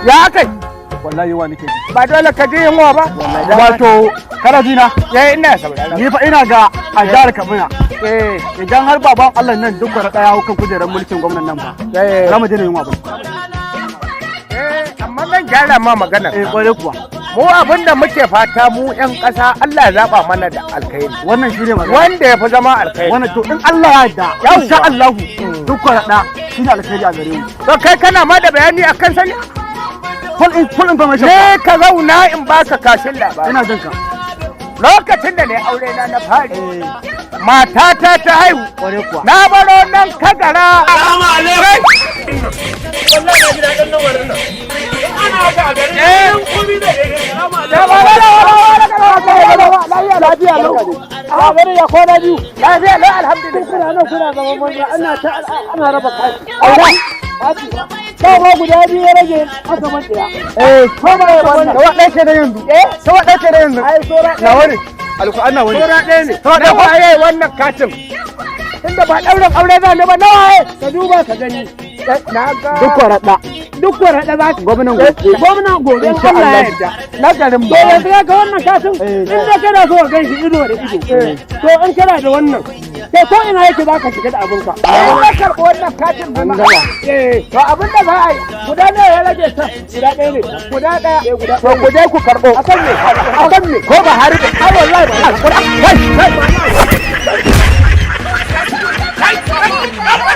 Ya kai. wallahi wa nake ji. Ba dole ka ji yunwa ba. Wato kana ji na? Ina saurara. Ni fa ina ga a jihar Kaduna. Idan har baban Allah nan duk gwara daya kan kujerar mulkin gwamnan nan ba. Za mu je yunwa ba. Amma zan gyara ma magana. Kware kuwa. Mu abin da muke fata mu 'yan ƙasa Allah ya zaba mana da alkhairi. Wannan shine magana. Wanda ya fi zama alkhairi. Wannan to in Allah ya yarda. Insha Allah duk gwara da shine alkhairi a gare mu. To kai kana ma da bayani akan sani? Full information. Ne ka zauna in baka kashin labari. Ina jin ka. Lokacin da ne aure na fari. Matata ta haihu. Kware kuwa. Na baro nan kagara. Assalamu alaikum. Wallahi na ji daɗin nan wurin nan. Ana ga gari. Kuri da gari. Lafiya lau. A gari ya kwana biyu. Lafiya lau alhamdulillah. Kuna nan kuna zaman banza ana raba kashi. Dama guda biyu ya rage aka man ɗaya. Ko ba ya wannan. Tawa ɗaya ce da yanzu. Tawa ɗaya ce da yanzu. Ai sora ɗaya. Na wani. Alƙur'an na wani. Sora ɗaya ne. Na waye wannan katin. Tunda ba ɗaurin aure za ni ba na waye. Ka duba ka gani. Na ga. Duk kwaraɗa. Duk kwaraɗa za ka. Gwamnan gobe. Gwamnan gobe. Allah ya yarda. Na garin To yanzu ga wannan katin. In da kana so ka ganshi ido da ido. To in kana da wannan. Sai ko ina yake za ka shiga da abinka. Na karɓi wannan katin ba. To abin da za a yi guda ne ya rage ta. Guda ɗaya ne. Guda ɗaya. To ku je ku karɓo. Akan me? Akan me? Ko ba har da. Ai wallahi ba. Kai.